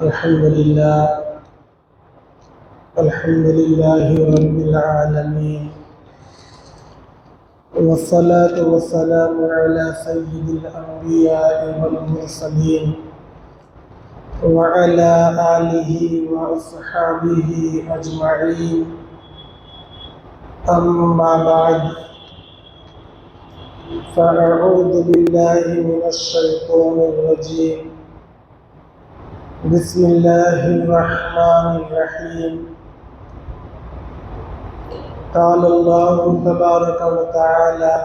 الحمد لله رب العالمين، والصلاة والسلام على سيد الأنبياء والمرسلين وعلى آله وأصحابه أجمعين. أما بعد، فأعوذ بالله من الشيطان الرجيم. بسم الله الرحمن الرحيم. قال الله تبارك وتعالى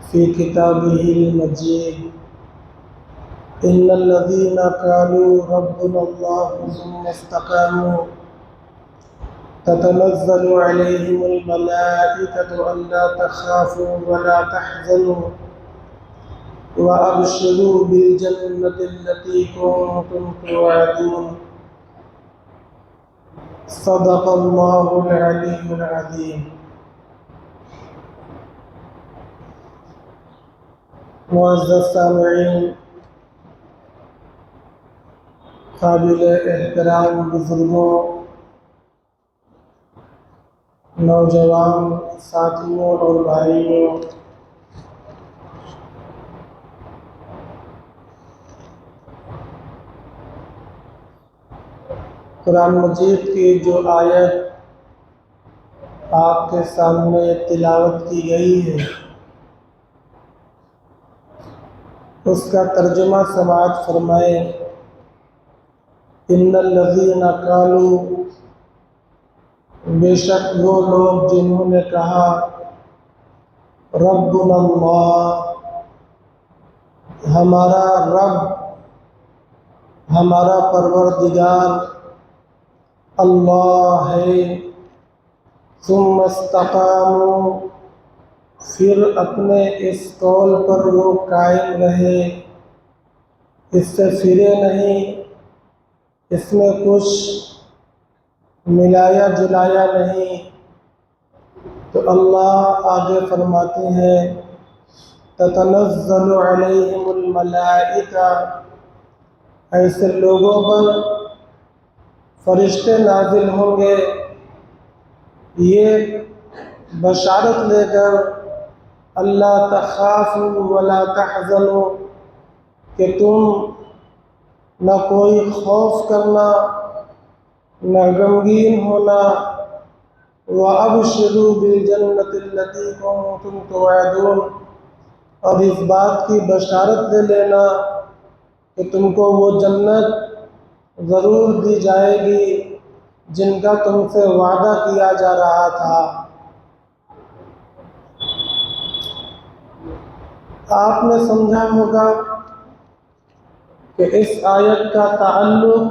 في كتابه المجيد: إن الذين قالوا ربنا الله ثم استقاموا تتنزل عليهم الملائكة ألا تخافوا ولا تحزنوا وأبشروا بالجنة التي كنتم توعدون. صدق الله العلي العظيم. معزز سامعین، قابل احترام بزرگوں، نوجوان ساتھیوں اور بھائیوں، قرآن مجید کی جو آیت آپ کے سامنے تلاوت کی گئی ہے، اس کا ترجمہ سماعت فرمائیں. ان الذین قالوا، بے شک وہ لوگ جنہوں نے کہا ربنا اللہ، ہمارا رب، ہمارا پروردگار اللہ ہے. ثم استقاموا، پھر اپنے اس قول پر وہ قائم رہے، اس سے پھرے نہیں، اس میں کچھ ملایا جلایا نہیں. تو اللہ آگے فرماتے ہیں تتنزل علیہم الملائکہ، ایسے لوگوں پر فرشتے نازل ہوں گے یہ بشارت لے کر اللہ تخافوا ولا تحزنوا، کہ تم نہ کوئی خوف کرنا، نہ غمگین ہونا. وَأَبْشِرُوا بِالْجَنَّةِ الَّتِي كُنتُمْ تُوعَدُونَ، اور اس بات کی بشارت دے لینا کہ تم کو وہ جنت ضرور دی جائے گی جن کا تم سے وعدہ کیا جا رہا تھا. آپ نے سمجھا ہوگا کہ اس آیت کا تعلق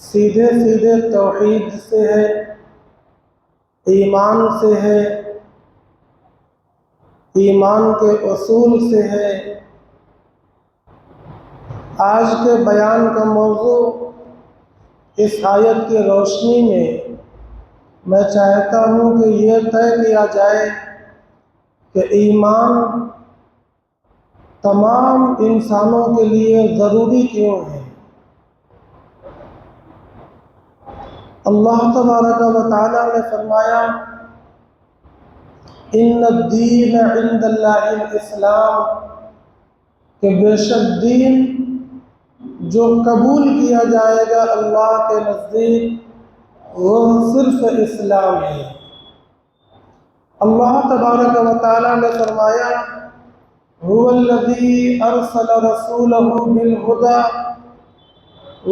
سیدھے سیدھے توحید سے ہے، ایمان سے ہے، ایمان کے اصول سے ہے. آج کے بیان کا موضوع اس آیت کی روشنی میں چاہتا ہوں کہ یہ طے کیا جائے کہ ایمان تمام انسانوں کے لیے ضروری کیوں ہے. اللہ تبارک و تعالیٰ نے فرمایا ان الدین عند اللہ الاسلام، کہ بے شک دین جو قبول کیا جائے گا اللہ کے نزدیک وہ صرف اسلام ہے. اللہ تبارک و تعالیٰ نے فرمایا هو الذی ارسل رسولہ بالہدی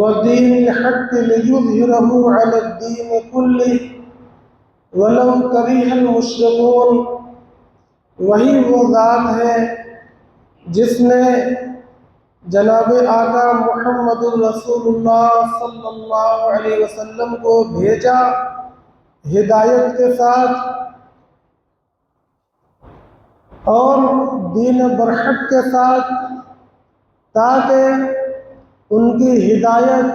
ودین الحق لیظہرہ علی الدین کلہ ولو کرہ المشرکون. وہی وہ ذات ہے جس نے جناب آقا محمد الرسول اللہ صلی اللہ علیہ وسلم کو بھیجا ہدایت کے ساتھ اور دین برحق کے ساتھ، تاکہ ان کی ہدایت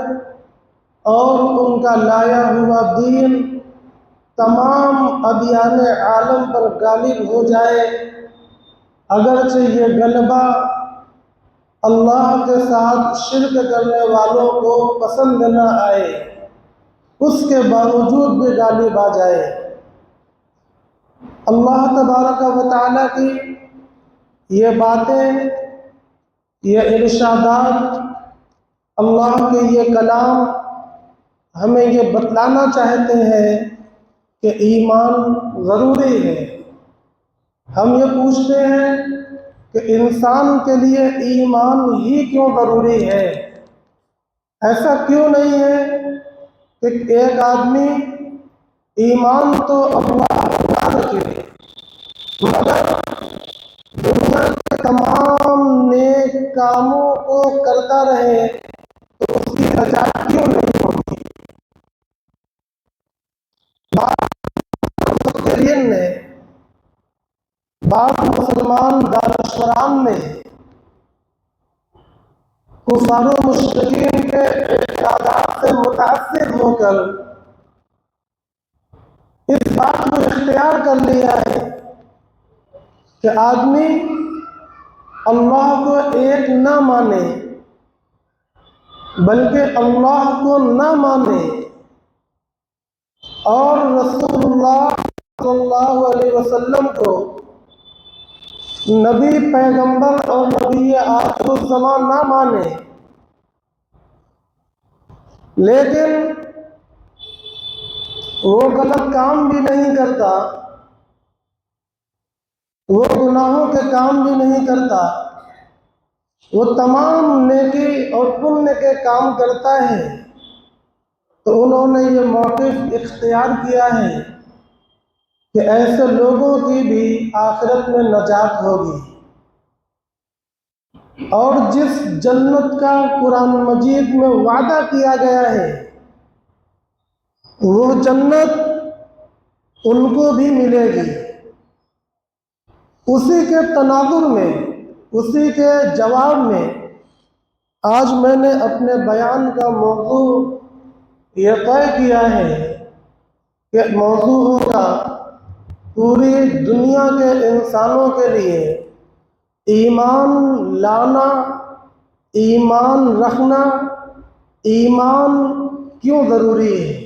اور ان کا لایا ہوا دین تمام ادیان عالم پر غالب ہو جائے. اگرچہ یہ غلبہ اللہ کے ساتھ شرک کرنے والوں کو پسند نہ آئے، اس کے باوجود بھی غالب آ جائے۔ اللہ تبارک و تعالیٰ کی یہ باتیں، یہ ارشادات، اللہ کے یہ کلام ہمیں یہ بتلانا چاہتے ہیں کہ ایمان ضروری ہے۔ ہم یہ پوچھتے ہیں کہ انسان کے لیے ایمان ہی کیوں ضروری ہے؟ ایسا کیوں نہیں ہے کہ ایک آدمی ایمان تو اللہ رکھے مگر دنیا کے تمام نیک کاموں کو کرتا رہے تو اس کی نجات کیوں نہیں ہوگی؟ بعض مسلمان دانشوران نے کفار و مشرکین کے ارشادات سے متاثر ہو کر اس بات کو اختیار کر لیا ہے کہ آدمی اللہ کو ایک نہ مانے بلکہ اللہ کو نہ مانے اور رسول اللہ صلی اللہ علیہ وسلم کو نبی، پیغمبر اور نبی آخر الزمان نہ مانے، لیکن وہ غلط کام بھی نہیں کرتا، وہ گناہوں کے کام بھی نہیں کرتا، وہ تمام نیکی اور پنیہ کے کام کرتا ہے، تو انہوں نے یہ موقف اختیار کیا ہے کہ ایسے لوگوں کی بھی آخرت میں نجات ہوگی، اور جس جنت کا قرآن مجید میں وعدہ کیا گیا ہے وہ جنت ان کو بھی ملے گی۔ اسی کے تناظر میں، اسی کے جواب میں آج میں نے اپنے بیان کا موضوع یہ طے کیا ہے کہ موضوع ہوگا پوری دنیا کے انسانوں کے لیے ایمان لانا، ایمان رکھنا، ایمان کیوں ضروری ہے۔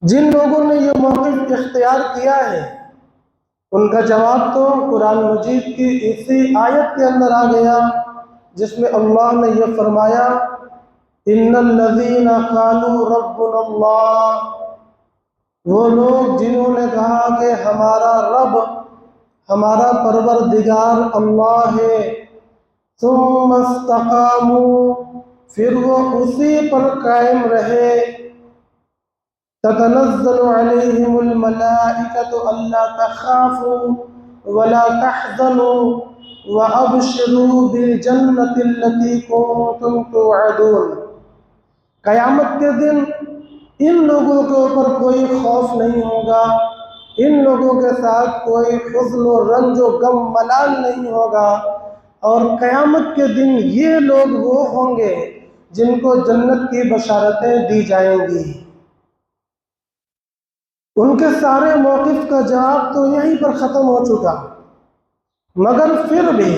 جن لوگوں نے یہ موقف اختیار کیا ہے ان کا جواب تو قرآن مجید کی اسی آیت کے اندر آ گیا جس میں اللہ نے یہ فرمایا ان الذین قالوا ربنا اللہ، وہ لوگ جنہوں نے کہا کہ ہمارا رب، ہمارا پروردگار اللہ ہے، ثم استقاموا، پھر وہ اسی پر قائم رہے، تتنزل علیہم الملائکۃ الا تخافوا ولا تحزنوا وابشروا بالجنۃ التی کنتم توعدون۔ قیامت کے دن ان لوگوں کے اوپر کوئی خوف نہیں ہوگا، ان لوگوں کے ساتھ کوئی حزن و رنج و غم ملال نہیں ہوگا، اور قیامت کے دن یہ لوگ وہ ہوں گے جن کو جنت کی بشارتیں دی جائیں گی۔ ان کے سارے موقف کا جواب تو یہیں پر ختم ہو چکا، مگر پھر بھی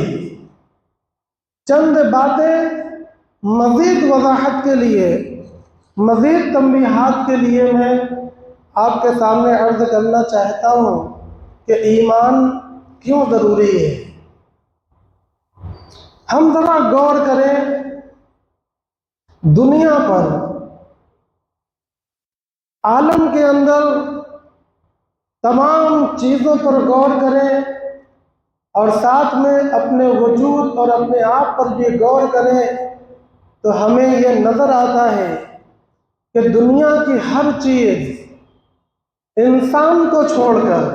چند باتیں مزید وضاحت کے لیے، مزید تنبیہات کے لیے میں آپ کے سامنے عرض کرنا چاہتا ہوں کہ ایمان کیوں ضروری ہے۔ ہم ذرا غور کریں، دنیا پر، عالم کے اندر تمام چیزوں پر غور کریں اور ساتھ میں اپنے وجود اور اپنے آپ پر بھی غور کریں تو ہمیں یہ نظر آتا ہے کہ دنیا کی ہر چیز انسان کو چھوڑ کر،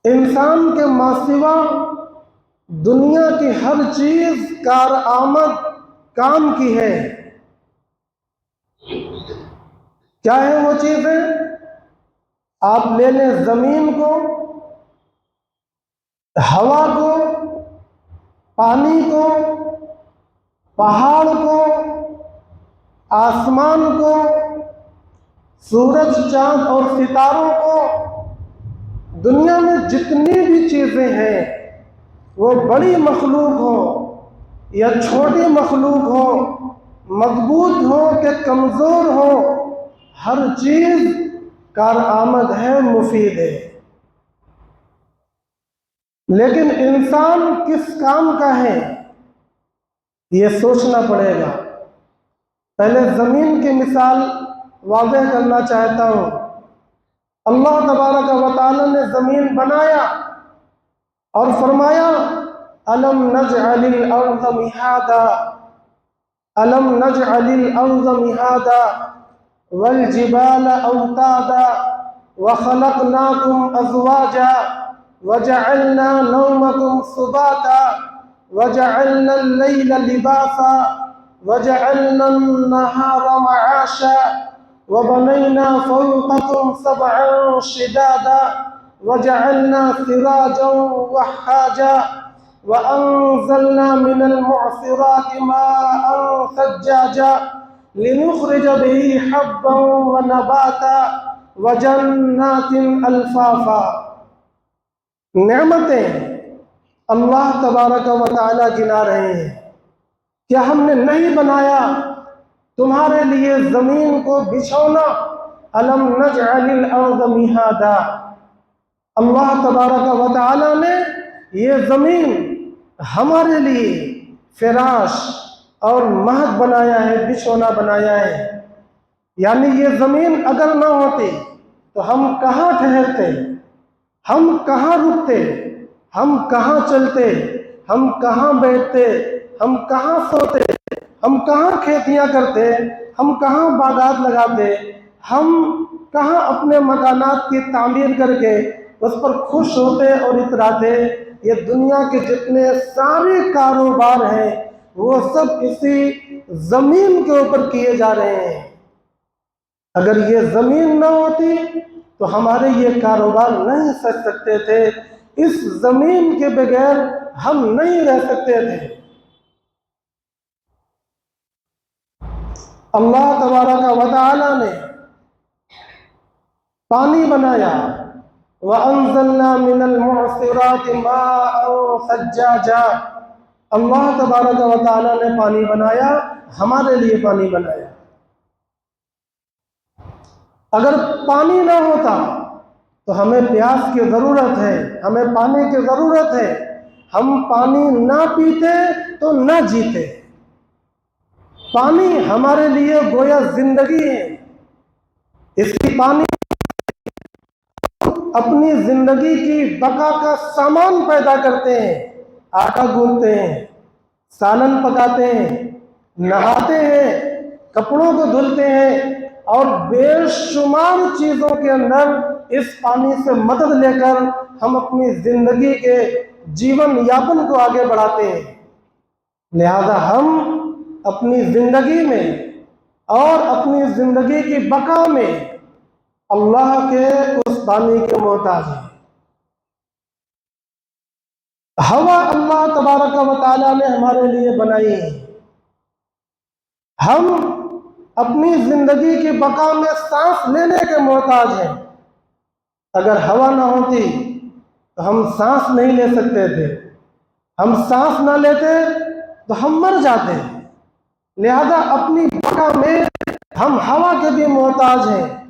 انسان کے ماسوا دنیا کی ہر چیز کارآمد کام کی ہے۔ کیا ہے وہ چیزیں؟ آپ لے لیں زمین کو، ہوا کو، پانی کو، پہاڑ کو، آسمان کو، سورج، چاند اور ستاروں کو، دنیا میں جتنی بھی چیزیں ہیں وہ بڑی مخلوق ہو یا چھوٹی مخلوق ہو، مضبوط ہو کہ کمزور ہو، ہر چیز کارآمد ہے، مفید ہے۔ لیکن انسان کس کام کا ہے یہ سوچنا پڑے گا۔ پہلے زمین کی مثال واضح کرنا چاہتا ہوں۔ اللہ تبارک و تعالی نے زمین بنایا اور فرمایا أَلَمْ نَجْعَلِ الْأَرْضَ مِهَادًا أَلَمْ نَجْعَلِ الْأَرْضَ مِهَادًا وَالْجِبَالَ أَوْتَادًا وَخَلَقْنَاكُمْ أَزْوَاجًا وَجَعَلْنَا نَوْمَكُمْ سُبَاتًا وَجَعَلْنَا اللَّيْلَ لِبَاسًا وَجَعَلْنَا النَّهَارَ مَعَاشًا وَبَنَيْنَا فَوْقَكُمْ سَبْعًا شِدَادًا وَجَعَلْنَا سِرَاجًا وَهَّاجًا وَأَنزَلْنَا مِنَ الْمُعْصِرَاتِ مَاءً ثَجَّاجًا لِنُخْرِجَ بِهِ حَبًّا وَنَبَاتًا وَجَنَّاتٍ أَلْفَافًا۔ نعمتیں اللہ تبارک و تعالی گنا رہے ہیں۔ کیا ہم نے نہیں بنایا تمہارے لیے زمین کو بچھونا؟ أَلَمْ نَجْعَلِ الْأَرْضَ مِهَادًا، اللہ تبارک و تعالی نے یہ زمین ہمارے لیے فراش اور مہد بنایا ہے، بچھونا بنایا ہے۔ یعنی یہ زمین اگر نہ ہوتی تو ہم کہاں ٹھہرتے، ہم کہاں رکتے، ہم کہاں چلتے، ہم کہاں بیٹھتے، ہم کہاں سوتے، ہم کہاں کھیتیاں کرتے، ہم کہاں باغات لگاتے، ہم کہاں اپنے مکانات کی تعمیر کر کے اس پر خوش ہوتے اور اتراتے۔ یہ دنیا کے جتنے سارے کاروبار ہیں وہ سب اسی زمین کے اوپر کیے جا رہے ہیں۔ اگر یہ زمین نہ ہوتی تو ہمارے یہ کاروبار نہیں سج سکتے تھے، اس زمین کے بغیر ہم نہیں رہ سکتے تھے۔ اللہ تبارک و تعالی نے پانی بنایا، وَأَنزَلْنَا مِنَ الْمُعْصِرَاتِ مَاءً ثَجَّاجًا، اللہ تبارک و تعالی نے پانی بنایا، ہمارے لیے پانی بنایا۔ اگر پانی نہ ہوتا تو ہمیں پیاس کی ضرورت ہے، ہمیں پانی کی ضرورت ہے، ہم پانی نہ پیتے تو نہ جیتے۔ پانی ہمارے لیے گویا زندگی ہے۔ اس کی پانی اپنی زندگی کی بقا کا سامان پیدا کرتے ہیں، آٹا گوندتے ہیں، سالن پکاتے ہیں، نہاتے ہیں، کپڑوں کو دھلتے ہیں اور بے شمار چیزوں کے اندر اس پانی سے مدد لے کر ہم اپنی زندگی کے جیون یاپن کو آگے بڑھاتے ہیں۔ لہذا ہم اپنی زندگی میں اور اپنی زندگی کی بقا میں اللہ کے اس پانی کے محتاج ہیں۔ ہوا اللہ تبارک و تعالی نے ہمارے لیے بنائی ہے۔ ہم اپنی زندگی کی بقا میں سانس لینے کے محتاج ہیں۔ اگر ہوا نہ ہوتی تو ہم سانس نہیں لے سکتے تھے، ہم سانس نہ لیتے تو ہم مر جاتے۔ لہذا اپنی بقا میں ہم ہوا کے بھی محتاج ہیں۔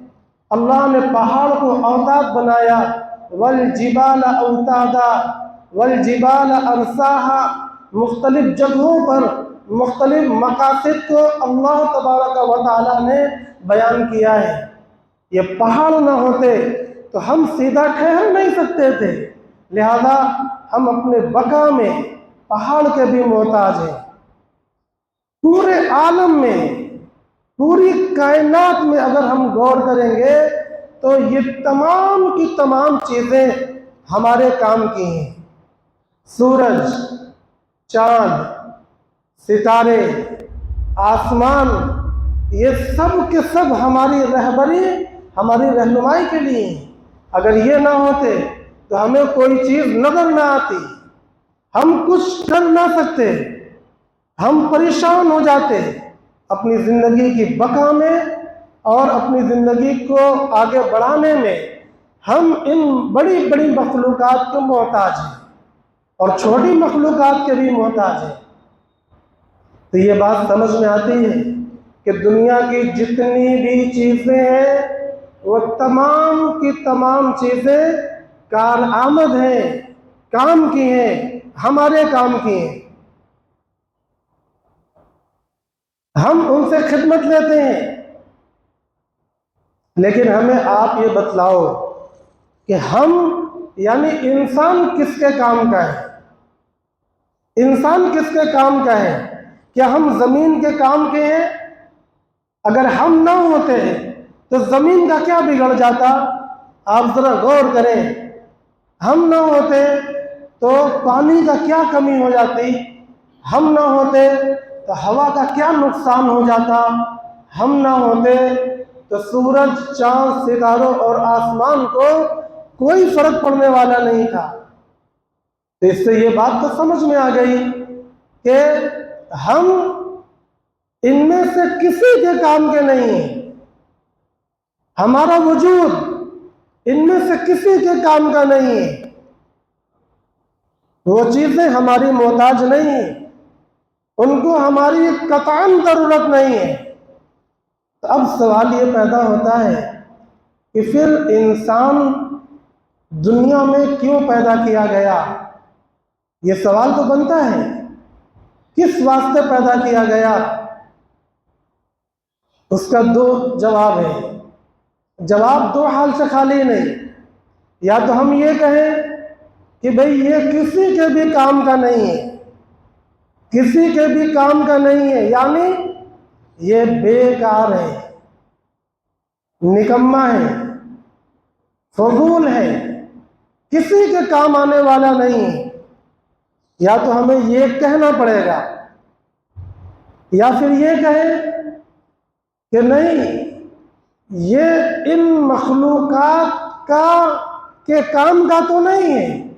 اللہ نے پہاڑ کو اوتاد بنایا، والجبال اوتادا والجبال ارساہا، مختلف جگہوں پر مختلف مقاصد کو اللہ تبارک و تعالی نے بیان کیا ہے۔ یہ پہاڑ نہ ہوتے تو ہم سیدھا ٹھہر نہیں سکتے تھے، لہذا ہم اپنے بقا میں پہاڑ کے بھی محتاج ہیں۔ پورے عالم میں، پوری کائنات میں اگر ہم غور کریں گے تو یہ تمام کی تمام چیزیں ہمارے کام کی ہیں۔ سورج، چاند، ستارے، آسمان، یہ سب کے سب ہماری رہبری، ہماری رہنمائی کے لیے ہیں۔ اگر یہ نہ ہوتے تو ہمیں کوئی چیز نظر نہ آتی، ہم کچھ کر نہ سکتے، ہم پریشان ہو جاتے اپنی زندگی کی بقا میں اور اپنی زندگی کو آگے بڑھانے میں۔ ہم ان بڑی بڑی مخلوقات کے محتاج ہیں۔ اور چھوٹی مخلوقات کے بھی محتاج ہیں۔ تو یہ بات سمجھ میں آتی ہے کہ دنیا کی جتنی بھی چیزیں ہیں وہ تمام کی تمام چیزیں کارآمد ہیں، کام کی ہیں، ہمارے کام کی ہیں۔ ہم ان سے خدمت لیتے ہیں، لیکن ہمیں آپ یہ بتلاؤ کہ ہم یعنی انسان کس کے کام کا ہے؟ انسان کس کے کام کا ہے؟ کیا ہم زمین کے کام کے ہیں؟ اگر ہم نہ ہوتے تو زمین کا کیا بگڑ جاتا؟ آپ ذرا غور کریں۔ ہم نہ ہوتے تو پانی کا کیا کمی ہو جاتی؟ ہم نہ ہوتے تو ہوا کا کیا نقصان ہو جاتا؟ ہم نہ ہوتے تو سورج، چاند، ستاروں اور آسمان کو کوئی فرق پڑنے والا نہیں تھا۔ تو اس سے یہ بات تو سمجھ میں آ گئی کہ ہم ان میں سے کسی کے کام کے نہیں ہیں۔ ہمارا وجود ان میں سے کسی کے کام کا نہیں ہے۔ وہ چیزیں ہماری محتاج نہیں ہیں، ان کو ہماری قطعاً ضرورت نہیں ہے۔ تو اب سوال یہ پیدا ہوتا ہے کہ پھر انسان دنیا میں کیوں پیدا کیا گیا؟ یہ سوال تو بنتا ہے، کس واسطے پیدا کیا گیا؟ اس کا دو جواب ہے۔ جواب دو حال سے خالی نہیں۔ یا تو ہم یہ کہیں کہ بھئی یہ کسی کے بھی کام کا نہیں ہے، کسی کے بھی کام کا نہیں ہے، یعنی یہ بیکار ہے، نکما ہے، فضول ہے، کسی کے کام آنے والا نہیں ہے۔ یا تو ہمیں یہ کہنا پڑے گا، یا پھر یہ کہیں کہ نہیں، یہ ان مخلوقات کے کام کا تو نہیں ہے،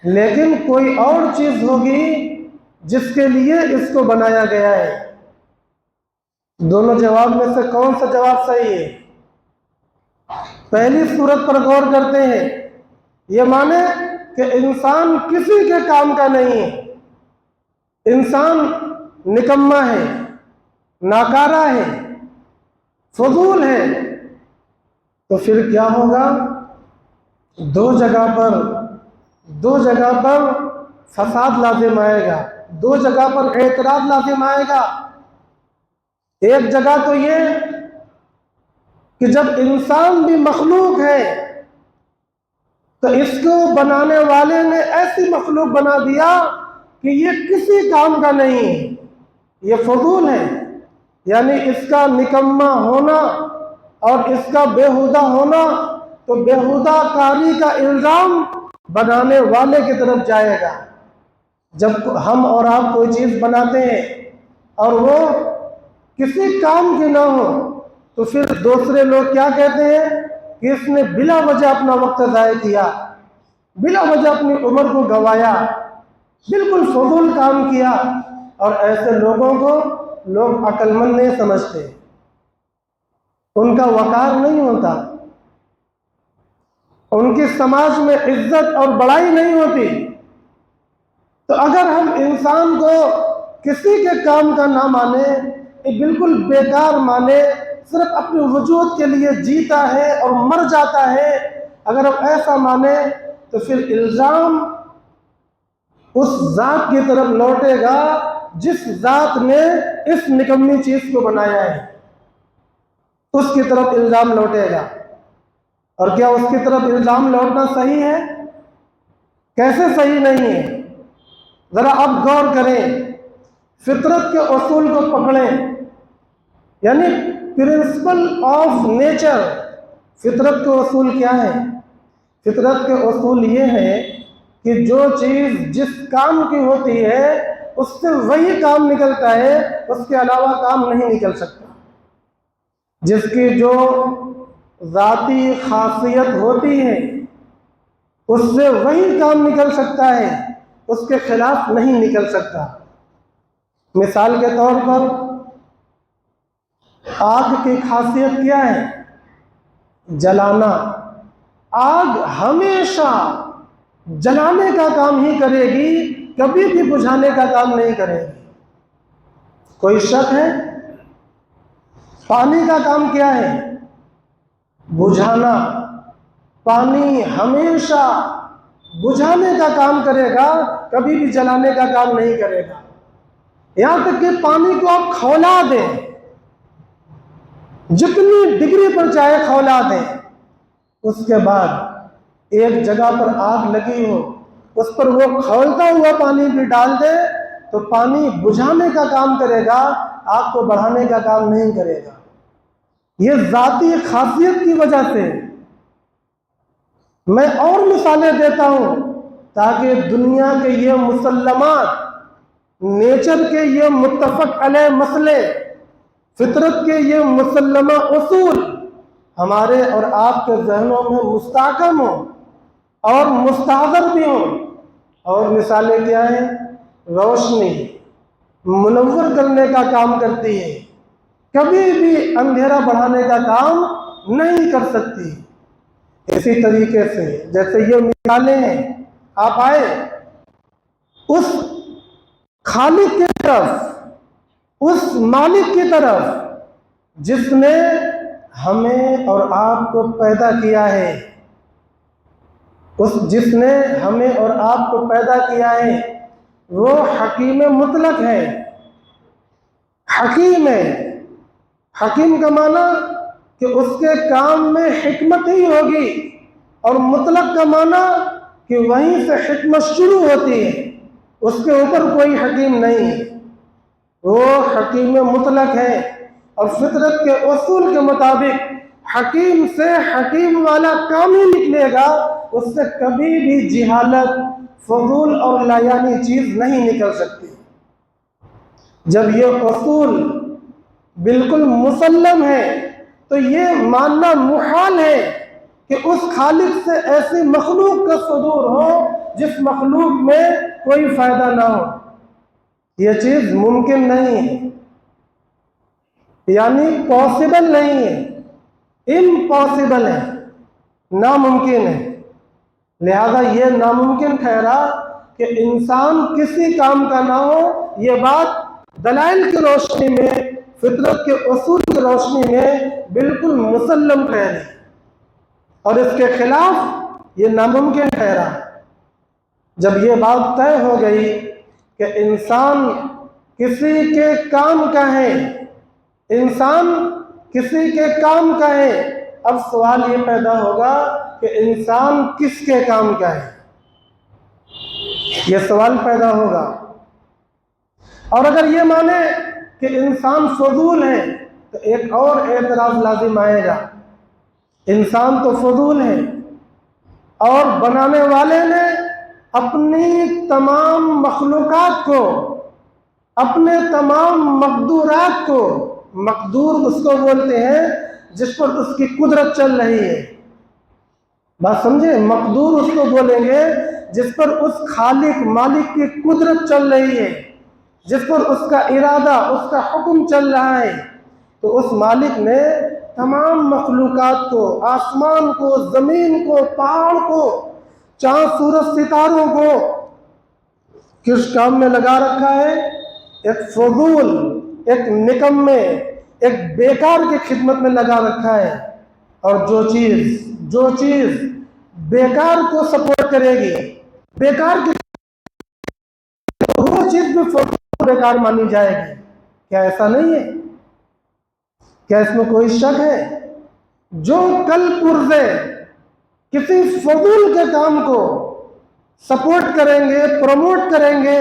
لیکن کوئی اور چیز ہوگی جس کے لیے اس کو بنایا گیا ہے۔ دونوں جواب میں سے کون سا جواب صحیح ہے؟ پہلی صورت پر غور کرتے ہیں، یہ مانے کہ انسان کسی کے کام کا نہیں ہے، انسان نکما ہے، ناکارہ ہے، فضول ہے۔ تو پھر کیا ہوگا؟ دو جگہ پر فساد لازم آئے گا، دو جگہ پر اعتراض لازم آئے گا۔ ایک جگہ تو یہ کہ جب انسان بھی مخلوق ہے تو اس کو بنانے والے نے ایسی مخلوق بنا دیا کہ یہ کسی کام کا نہیں ہے، یہ فضول ہے، یعنی اس کا نکما ہونا اور اس کا بیہودہ ہونا، تو بیہودہ کاری کا الزام بنانے والے کی طرف جائے گا۔ جب ہم اور آپ کوئی چیز بناتے ہیں اور وہ کسی کام کی نہ ہو تو پھر دوسرے لوگ کیا کہتے ہیں کہ اس نے بلا وجہ اپنا وقت ضائع کیا، بلا وجہ اپنی عمر کو گوایا، بالکل فضول کام کیا۔ اور ایسے لوگوں کو لوگ عقل مند نہیں سمجھتے، ان کا وقار نہیں ہوتا، ان کی سماج میں عزت اور بڑائی نہیں ہوتی۔ تو اگر ہم انسان کو کسی کے کام کا نہ مانے، بالکل بیکار مانے، صرف اپنے وجود کے لیے جیتا ہے اور مر جاتا ہے، اگر ہم ایسا مانے تو پھر الزام اس ذات کی طرف لوٹے گا جس ذات نے اس نکمی چیز کو بنایا ہے، اس کی طرف الزام لوٹے گا۔ اور کیا اس کی طرف الزام لوٹنا صحیح ہے؟ کیسے صحیح نہیں ہے؟ ذرا اب غور کریں، فطرت کے اصول کو پکڑیں، یعنی پرنسپل آف نیچر۔ فطرت کے اصول کیا ہے؟ فطرت کے اصول یہ ہے کہ جو چیز جس کام کی ہوتی ہے اس سے وہی کام نکلتا ہے، اس کے علاوہ کام نہیں نکل سکتا۔ جس کی جو ذاتی خاصیت ہوتی ہے اس سے وہی کام نکل سکتا ہے، اس کے خلاف نہیں نکل سکتا۔ مثال کے طور پر آگ کی خاصیت کیا ہے؟ جلانا۔ آگ ہمیشہ جلانے کا کام ہی کرے گی، کبھی بھی بجھانے کا کام نہیں کرے گی۔ کوئی شک ہے؟ پانی کا کام کیا ہے؟ بجھانا۔ پانی ہمیشہ بجھانے کا کام کرے گا، کبھی بھی جلانے کا کام نہیں کرے گا۔ یہاں تک کہ پانی کو آپ کھولا دیں، جتنی ڈگری پر چاہے کھولا دیں، اس کے بعد ایک جگہ پر آگ لگی ہو، اس پر وہ کھولتا ہوا پانی بھی ڈال دے تو پانی بجھانے کا کام کرے گا، آگ کو بڑھانے کا کام نہیں کرے گا۔ یہ ذاتی خاصیت کی وجہ سے۔ میں اور مثالیں دیتا ہوں تاکہ دنیا کے یہ مسلمات، نیچر کے یہ متفق علیہ مسئلے، فطرت کے یہ مسلمہ اصول ہمارے اور آپ کے ذہنوں میں مستحکم ہوں اور مستحضر بھی ہوں۔ اور مثالیں کیا ہیں؟ روشنی منور کرنے کا کام کرتی ہے، کبھی بھی اندھیرا بڑھانے کا کام نہیں کر سکتی۔ اسی طریقے سے جیسے یہ مثالیں ہیں، آپ آئے اس خالق کی طرف، اس مالک کی طرف جس نے ہمیں اور آپ کو پیدا کیا ہے، جس نے ہمیں اور آپ کو پیدا کیا ہے، وہ حکیم مطلق ہے۔ حکیم ہے۔ حکیم کا معنی کہ اس کے کام میں حکمت ہی ہوگی، اور مطلق کا معنی کہ وہیں سے حکمت شروع ہوتی ہے، اس کے اوپر کوئی حکیم نہیں ہے۔ وہ حکیم مطلق ہے، اور فطرت کے اصول کے مطابق حکیم سے حکیم والا کام ہی نکلے گا، اس سے کبھی بھی جہالت، فضول اور لایانی چیز نہیں نکل سکتی۔ جب یہ اصول بالکل مسلم ہے تو یہ ماننا محال ہے کہ اس خالق سے ایسی مخلوق کا صدور ہو جس مخلوق میں کوئی فائدہ نہ ہو۔ یہ چیز ممکن نہیں ہے، یعنی پاسبل نہیں ہے، امپاسبل ہے، ناممکن ہے۔ لہذا یہ ناممکن ٹھہرا کہ انسان کسی کام کا نہ ہو، یہ بات دلائل کی روشنی میں، فطرت کے اصول کی روشنی میں بالکل مسلم ٹھہری، اور اس کے خلاف یہ ناممکن ٹھہرا۔ جب یہ بات طے ہو گئی کہ انسان کسی کے کام کا ہے، انسان کسی کے کام کا ہے، اب سوال یہ پیدا ہوگا کہ انسان کس کے کام کا ہے؟ یہ سوال پیدا ہوگا۔ اور اگر یہ مانے کہ انسان فضول ہے تو ایک اور اعتراض لازم آئے گا۔ انسان تو فضول ہے، اور بنانے والے نے اپنی تمام مخلوقات کو، اپنے تمام مقدورات کو، مقدور اس کو بولتے ہیں جس پر اس کی قدرت چل رہی ہے، بات سمجھے؟ مقدور اس کو بولیں گے جس پر اس خالق مالک کی قدرت چل رہی ہے، جس پر اس کا ارادہ، اس کا حکم چل رہا ہے۔ تو اس مالک نے تمام مخلوقات کو، آسمان کو، زمین کو، پہاڑ کو، چاند سورج ستاروں کو کس کام میں لگا رکھا ہے؟ ایک فضول، ایک نکمے، ایک بیکار کی خدمت میں لگا رکھا ہے۔ اور جو چیز بیکار کو سپورٹ کرے گی، بیکار کی، وہ چیز بھی فضول بیکار مانی جائے گی۔ کیا ایسا نہیں ہے؟ کیا اس میں کوئی شک ہے؟ جو کل پرزے کسی فضول کے کام کو سپورٹ کریں گے، پروموٹ کریں گے،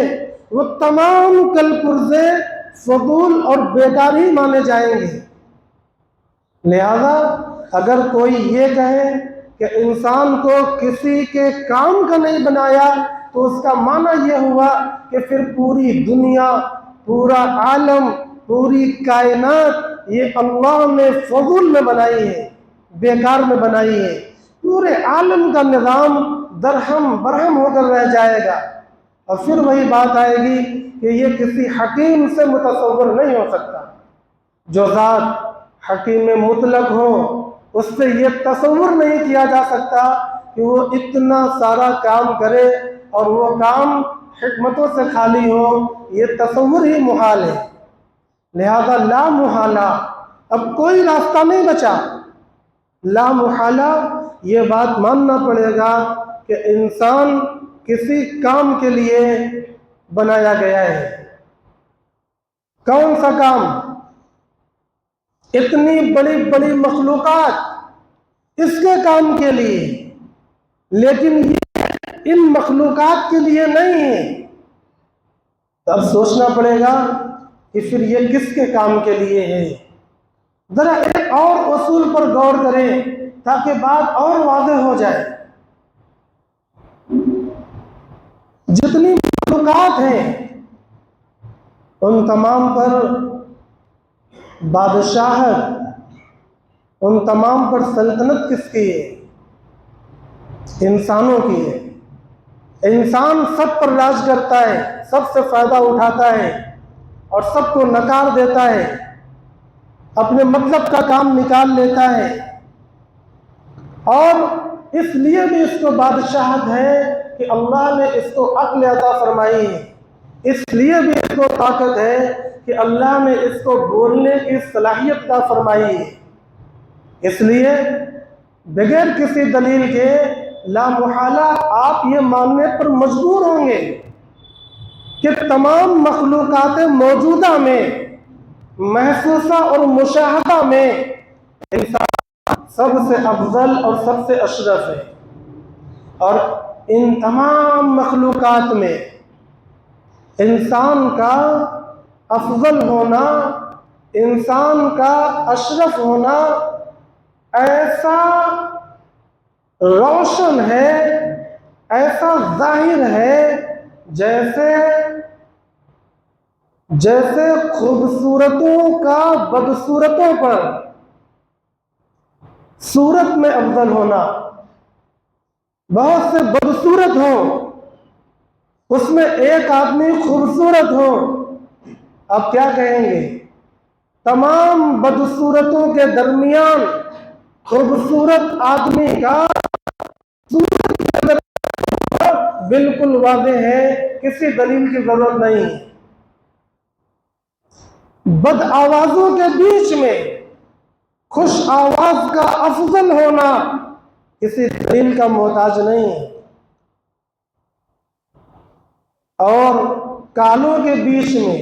وہ تمام کل پرزے فضول اور بیکار ہی مانے جائیں گے۔ لہذا اگر کوئی یہ کہے کہ انسان کو کسی کے کام کا نہیں بنایا تو اس کا معنی یہ ہوا کہ پھر پوری دنیا، پورا عالم، پوری کائنات یہ اللہ نے فضول میں بنائی ہے، بیکار میں بنائی ہے۔ پورے عالم کا نظام درہم برہم ہو کر رہ جائے گا، اور پھر وہی بات آئے گی کہ یہ کسی حکیم سے متصور نہیں ہو سکتا۔ جو ذات حکیم مطلق ہو، اس سے یہ تصور نہیں کیا جا سکتا کہ وہ اتنا سارا کام کرے اور وہ کام حکمتوں سے خالی ہو، یہ تصور ہی محال ہے۔ لہذا لا محالہ، اب کوئی راستہ نہیں بچا، لا محالہ یہ بات ماننا پڑے گا کہ انسان کسی کام کے لیے بنایا گیا ہے۔ کون سا کام؟ اتنی بڑی بڑی مخلوقات اس کے کام کے لیے، لیکن یہ ان مخلوقات کے لیے نہیں ہے۔ تو اب سوچنا پڑے گا کہ پھر یہ کس کے کام کے لیے ہے؟ ذرا ایک اور اصول پر غور کریں تاکہ بات اور واضح ہو جائے۔ جتنی مخلوقات ہیں ان تمام پر بادشاہت، ان تمام پر سلطنت کس کی ہے؟ انسانوں کی ہے۔ انسان سب پر راج کرتا ہے، سب سے فائدہ اٹھاتا ہے اور سب کو نکار دیتا ہے، اپنے مطلب کا کام نکال لیتا ہے، اور اس لیے بھی اس کو بادشاہت ہے کہ اللہ نے اس کو عقل عطا فرمائی ہے، اس لیے بھی اس کو طاقت ہے کہ اللہ نے اس کو بولنے کی صلاحیت عطا فرمائی ہے۔ اس لیے بغیر کسی دلیل کے لا محالہ آپ یہ ماننے پر مجبور ہوں گے کہ تمام مخلوقات موجودہ میں، محسوسہ اور مشاہدہ میں، انسان سب سے افضل اور سب سے اشرف ہے، اور ان تمام مخلوقات میں انسان کا افضل ہونا، انسان کا اشرف ہونا ایسا روشن ہے، ایسا ظاہر ہے، جیسے خوبصورتوں کا بدصورتوں پر صورت میں افضل ہونا۔ بہت سے بدصورت ہوں، اس میں ایک آدمی خوبصورت ہو، اب کیا کہیں گے؟ تمام بدصورتوں کے درمیان خوبصورت آدمی کا بالکل واضح ہے، کسی دلیل کی ضرورت نہیں۔ بد آوازوں کے بیچ میں خوش آواز کا افضل ہونا کسی دلیل کا محتاج نہیں ہے، اور کالوں کے بیچ میں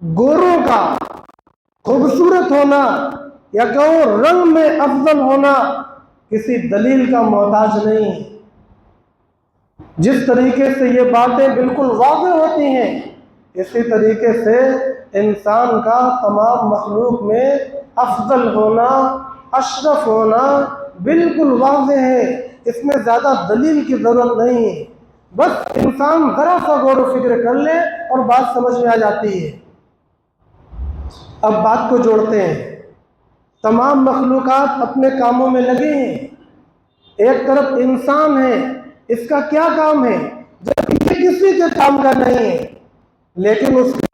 گوروں کا خوبصورت ہونا یا کہو رنگ میں افضل ہونا کسی دلیل کا محتاج نہیں ہے۔ جس طریقے سے یہ باتیں بالکل واضح ہوتی ہیں، اسی طریقے سے انسان کا تمام مخلوق میں افضل ہونا، اشرف ہونا بالکل واضح ہے، اس میں زیادہ دلیل کی ضرورت نہیں ہے۔ بس انسان ذرا سا غور و فکر کر لے اور بات سمجھ میں آ جاتی ہے۔ اب بات کو جوڑتے ہیں۔ تمام مخلوقات اپنے کاموں میں لگے ہیں۔ ایک طرف انسان ہے، اس کا کیا کام ہے؟ جب یہ کسی کے کام کا نہیں ہے، لیکن اس کے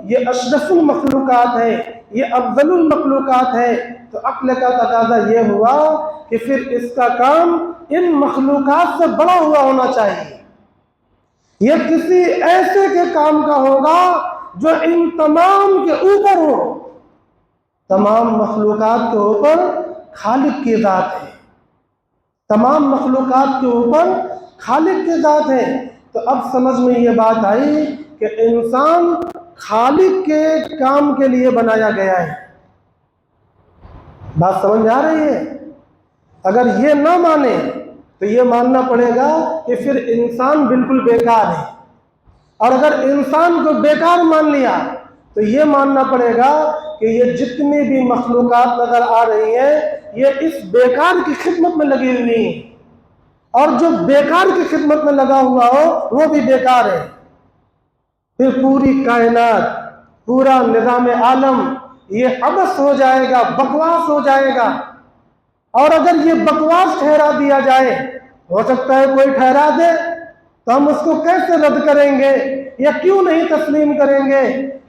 یہ اشرف المخلوقات ہے، یہ افضل المخلوقات ہے، تو عقل کا تقاضا یہ ہوا کہ پھر اس کا کام ان مخلوقات سے بڑا ہوا ہونا چاہیے۔ یہ کسی ایسے کے کام کا ہوگا جو ان تمام کے اوپر ہو۔ تمام مخلوقات کے اوپر خالق کی ذات ہے، تمام مخلوقات کے اوپر خالق کی ذات ہے۔ تو اب سمجھ میں یہ بات آئی کہ انسان خالق کے کام کے لیے بنایا گیا ہے۔ بات سمجھ میں آ رہی ہے؟ اگر یہ نہ مانے تو یہ ماننا پڑے گا کہ پھر انسان بالکل بیکار ہے، اور اگر انسان کو بیکار مان لیا تو یہ ماننا پڑے گا کہ یہ جتنی بھی مخلوقات نظر آ رہی ہیں یہ اس بیکار کی خدمت میں لگی ہوئی ہیں، اور جو بیکار کی خدمت میں لگا ہوا ہو وہ بھی بیکار ہے۔ پھر پوری کائنات، پورا نظام عالم یہ عبث ہو جائے گا، بکواس ہو جائے گا۔ اور اگر یہ بکواس ٹھہرا دیا جائے، ہو سکتا ہے کوئی ٹھہرا دے، تو ہم اس کو کیسے رد کریں گے یا کیوں نہیں تسلیم کریں گے؟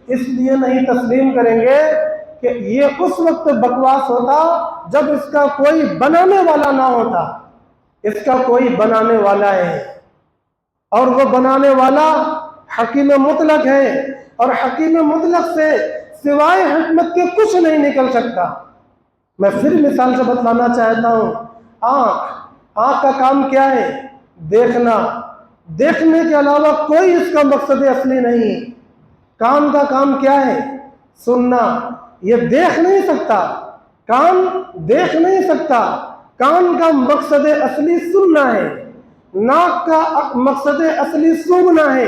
اس لیے نہیں تسلیم کریں گے کہ یہ اس وقت بکواس ہوتا جب اس کا کوئی بنانے والا نہ ہوتا۔ اس کا کوئی بنانے والا ہے، اور وہ بنانے والا حکیم مطلق ہے، اور حکیم مطلق سے سوائے حکمت کے کچھ نہیں نکل سکتا۔ میں پھر مثال سے بتلانا چاہتا ہوں، آنکھ کا کام کیا ہے؟ دیکھنا۔ دیکھنے کے علاوہ کوئی اس کا مقصد اصلی نہیں۔ کان کا کام کیا ہے؟ سننا۔ یہ دیکھ نہیں سکتا، کان دیکھ نہیں سکتا، کان کا مقصد اصلی سننا ہے۔ ناک کا مقصد اصلی سونگھنا ہے،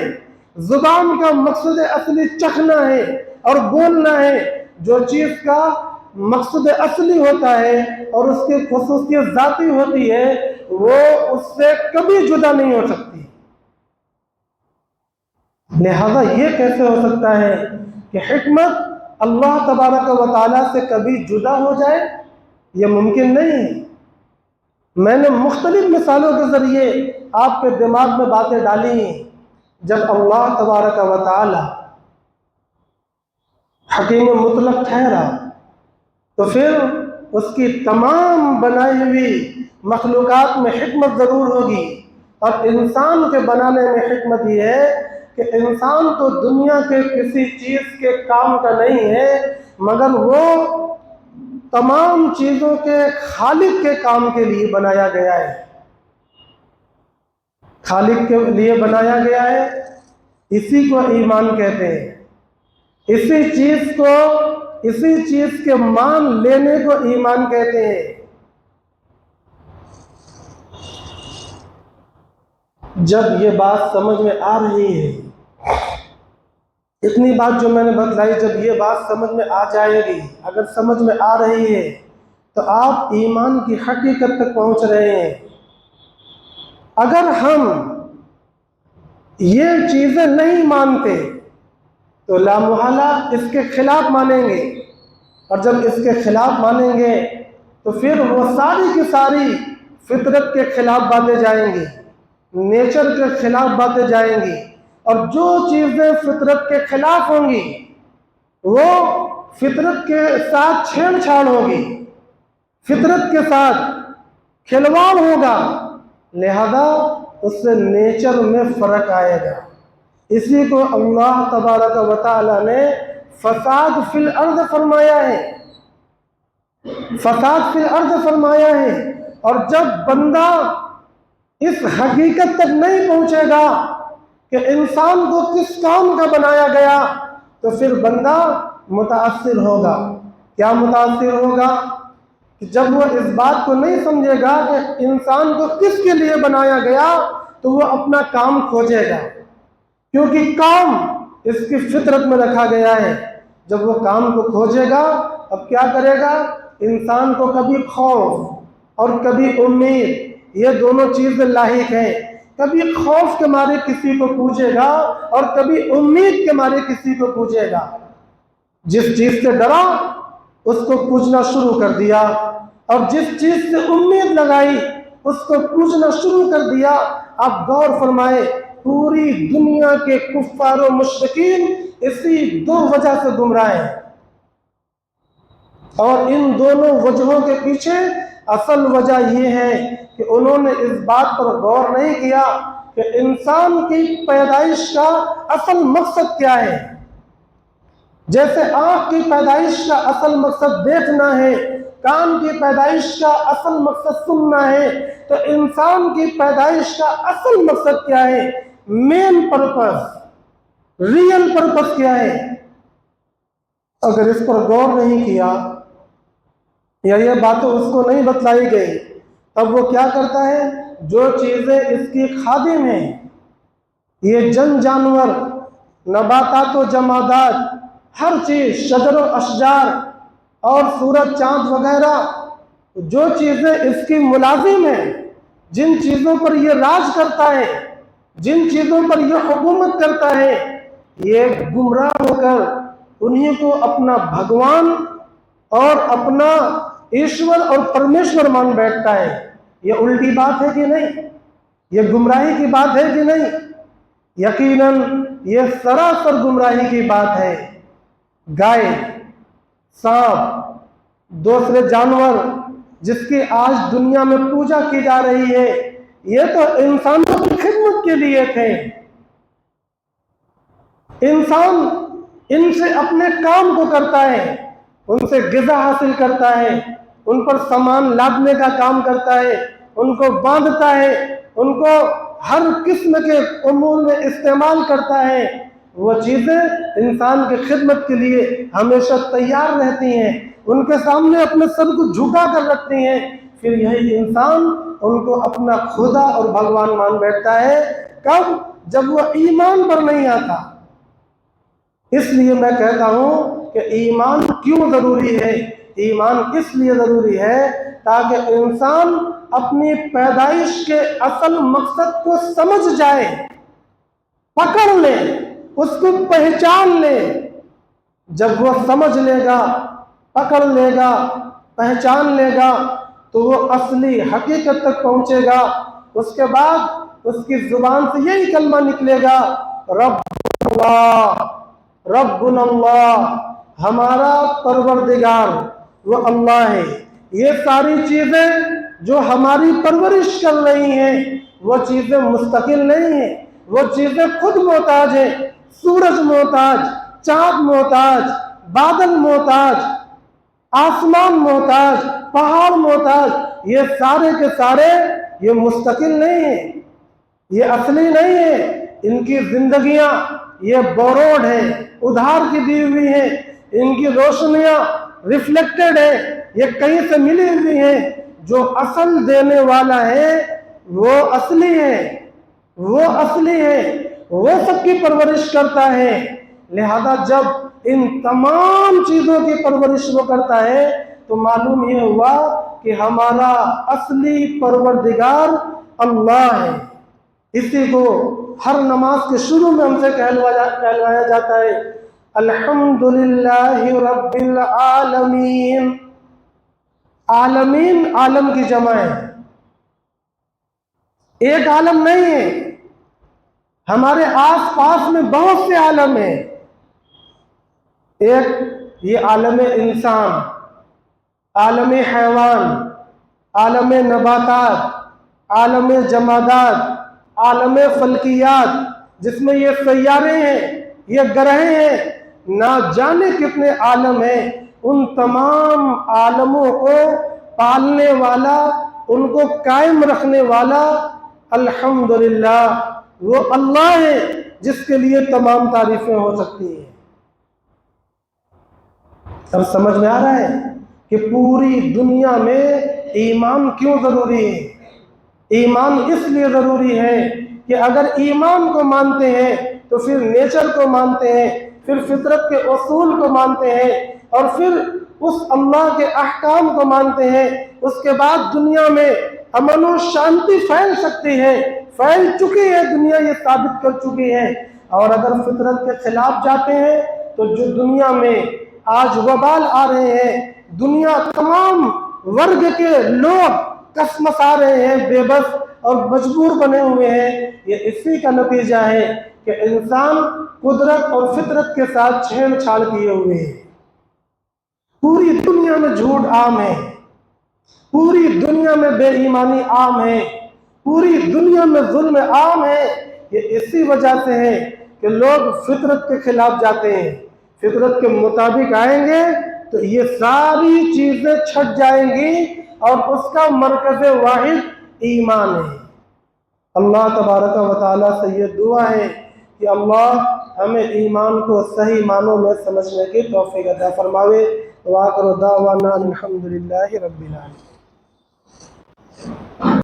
زبان کا مقصد اصلی چکھنا ہے اور بولنا ہے۔ جو چیز کا مقصد اصلی ہوتا ہے اور اس کی خصوصیت ذاتی ہوتی ہے، وہ اس سے کبھی جدا نہیں ہو سکتی۔ لہذا یہ کیسے ہو سکتا ہے کہ حکمت اللہ تبارک و تعالیٰ سے کبھی جدا ہو جائے؟ یہ ممکن نہیں ہے۔ میں نے مختلف مثالوں کے ذریعے آپ کے دماغ میں باتیں ڈالی ہیں۔ جب اللہ تبارک و تعالی حکیم مطلق ٹھہرا تو پھر اس کی تمام بنائی ہوئی مخلوقات میں حکمت ضرور ہوگی، اور انسان کے بنانے میں حکمت یہ ہے کہ انسان تو دنیا کے کسی چیز کے کام کا نہیں ہے، مگر وہ تمام چیزوں کے خالق کے کام کے لیے بنایا گیا ہے۔ خالق کے لیے بنایا گیا ہے، اسی کو ایمان کہتے ہیں۔ اسی چیز کے مان لینے کو ایمان کہتے ہیں۔ جب یہ بات سمجھ میں آ رہی ہے، اتنی بات جو میں نے بتلائی، جب یہ بات سمجھ میں آ جائے گی، اگر سمجھ میں آ رہی ہے تو آپ ایمان کی حقیقت تک پہنچ رہے ہیں۔ اگر ہم یہ چیزیں نہیں مانتے تو لا محالہ اس کے خلاف مانیں گے، اور جب اس کے خلاف مانیں گے تو پھر وہ ساری کی ساری فطرت کے خلاف باتیں جائیں گی، نیچر کے خلاف باتیں جائیں گی، اور جو چیزیں فطرت کے خلاف ہوں گی وہ فطرت کے ساتھ چھیڑ چھاڑ ہوگی، فطرت کے ساتھ کھلواڑ ہوگا، لہذا اس سے نیچر میں فرق آئے گا۔ اسی کو اللہ تبارک و تعالی نے فساد فی الارض فرمایا ہے، فساد فی الارض فرمایا ہے۔ اور جب بندہ اس حقیقت تک نہیں پہنچے گا کہ انسان کو کس کام کا بنایا گیا، تو پھر بندہ متاثر ہوگا۔ کیا متاثر ہوگا؟ کہ جب وہ اس بات کو نہیں سمجھے گا کہ انسان کو کس کے لیے بنایا گیا، تو وہ اپنا کام کھوجے گا، کیونکہ کام اس کی فطرت میں رکھا گیا ہے۔ جب وہ کام کو کھوجے گا، اب کیا کرے گا؟ انسان کو کبھی خوف اور کبھی امید، یہ دونوں چیزیں لاحق ہیں۔ کبھی خوف کے مارے کسی کو پوچھے گا اور کبھی امید کے مارے کسی کو پوچھے گا۔ جس چیز سے ڈرا اس کو پوچھنا شروع کر دیا، اور جس چیز سے امید لگائی اس کو پوچھنا شروع کر دیا۔ آپ غور فرمائے، پوری دنیا کے کفار و مشرکین اسی دو وجہ سے گمراہ ہیں، اور ان دونوں وجہوں کے پیچھے اصل وجہ یہ ہے کہ انہوں نے اس بات پر غور نہیں کیا کہ انسان کی پیدائش کا اصل مقصد کیا ہے۔ جیسے آنکھ کی پیدائش کا اصل مقصد دیکھنا ہے، کان کی پیدائش کا اصل مقصد سننا ہے، تو انسان کی پیدائش کا اصل مقصد کیا ہے؟ مین پرپس، ریئل پرپس کیا ہے؟ اگر اس پر غور نہیں کیا یا یہ باتیں اس کو نہیں بتلائی گئی، تب وہ کیا کرتا ہے؟ جو چیزیں اس کی خادم ہیں، یہ جانور، نباتات و جمادات، ہر چیز، شجر و اشجار اور سورج چاند وغیرہ، جو چیزیں اس کی ملازم ہیں، جن چیزوں پر یہ راج کرتا ہے، جن چیزوں پر یہ حکومت کرتا ہے، یہ گمراہ ہو کر انہیں کو اپنا بھگوان اور اپنا ایشور اور پرمیشور مان بیٹھتا ہے۔ یہ الٹی بات ہے کہ نہیں؟ یہ گمراہی کی بات ہے کہ نہیں؟ یقیناً یہ سراسر گمراہی کی بات ہے۔ گائے، سانپ، دوسرے جانور جس کی آج دنیا میں پوجا کی جا رہی ہے، یہ تو انسانوں کی خدمت کے لیے تھے۔ انسان ان سے اپنے کام کو کرتا ہے، ان سے غذا حاصل کرتا ہے، ان پر سامان لادنے کا کام کرتا ہے، ان کو باندھتا ہے، ان کو ہر قسم کے امور میں استعمال کرتا ہے۔ وہ چیزیں انسان کی خدمت کے لیے ہمیشہ تیار رہتی ہیں، ان کے سامنے اپنے سر کو جھکا کر رکھتی ہیں۔ پھر یہی انسان ان کو اپنا خدا اور بھگوان مان بیٹھتا ہے۔ کب؟ جب وہ ایمان پر نہیں آتا۔ اس لیے میں کہتا ہوں کہ ایمان کیوں ضروری ہے؟ ایمان اس لیے ضروری ہے تاکہ انسان اپنی پیدائش کے اصل مقصد کو سمجھ جائے، پکڑ لے، اس کو پہچان لے۔ جب وہ سمجھ لے گا، پکڑ لے گا، پہچان لے گا تو وہ اصلی حقیقت تک پہنچے گا۔ اس کے بعد اس کی زبان سے یہی کلمہ نکلے گا، رب اللہ، ربنا اللہ، ہمارا پروردگار وہ اللہ ہے۔ یہ ساری چیزیں جو ہماری پرورش کر رہی ہیں وہ چیزیں مستقل نہیں ہیں، وہ چیزیں خود محتاج ہیں۔ سورج محتاج، چاند محتاج، بادل محتاج، آسمان محتاج، پہاڑ محتاج، یہ سارے کے سارے یہ مستقل نہیں ہیں، یہ اصلی نہیں ہیں۔ ان کی زندگیاں یہ بوروڈ ہیں، ادھار کی دی ہوئی ہیں، ان کی روشنیاں ریفلیکٹڈ ہیں، یہ کہیں سے ملی ہوئی ہیں۔ جو اصل دینے والا ہے وہ اصلی ہے، وہ اصلی ہے، وہ سب کی پرورش کرتا ہے۔ لہذا جب ان تمام چیزوں کی پرورش وہ کرتا ہے تو معلوم یہ ہوا کہ ہمارا اصلی پروردگار اللہ ہے۔ اسی کو ہر نماز کے شروع میں ہم سے کہلوایا جاتا ہے، الحمدللہ رب العالمین۔ عالمین عالم کی جمع ہے، ایک عالم نہیں ہے۔ ہمارے آس پاس میں بہت سے عالم ہیں۔ ایک یہ عالم انسان، عالم حیوان، عالم نباتات، عالم جمادات، عالم فلکیات، جس میں یہ سیارے ہیں، یہ گرہیں ہیں، نہ جانے کتنے عالم ہیں۔ ان تمام عالموں کو پالنے والا، ان کو قائم رکھنے والا الحمدللہ وہ اللہ ہے، جس کے لیے تمام تعریفیں ہو سکتی ہیں۔ اب سمجھ میں آ رہا ہے کہ پوری دنیا میں ایمان کیوں ضروری ہے؟ ایمان اس لیے ضروری ہے کہ اگر ایمان کو مانتے ہیں تو پھر نیچر کو مانتے ہیں، پھر فطرت کے اصول کو مانتے ہیں، اور پھر اس اللہ کے احکام کو مانتے ہیں۔ اس کے بعد دنیا میں امن و شانتی پھیل سکتی ہے، پھیل چکی ہے، دنیا یہ ثابت کر چکی ہے۔ اور اگر فطرت کے خلاف جاتے ہیں تو جو دنیا میں آج وبال آ رہے ہیں، دنیا تمام ورگ کے لوگ کسمس آ رہے ہیں، بے بس اور مجبور بنے ہوئے ہیں، یہ اسی کا نتیجہ ہے کہ انسان قدرت اور فطرت کے ساتھ چھیڑ چھاڑ کیے ہوئے ہیں۔ پوری دنیا میں جھوٹ عام ہے، پوری دنیا میں بے ایمانی عام ہے، پوری دنیا میں ظلم عام ہے۔ یہ اسی وجہ سے ہے کہ لوگ فطرت کے خلاف جاتے ہیں، فطرت کے مطابق آئیں گے تو یہ ساری چیزیں چھٹ جائیں گی، اور اس کا مرکز واحد ایمان ہے۔ اللہ تبارک و تعالیٰ سے یہ دعا ہے کہ اللہ ہمیں ایمان کو صحیح معنوں میں سمجھنے کی توفیق عطا فرماوے۔ وآخر دعوانا الحمدللہ رب العالمین۔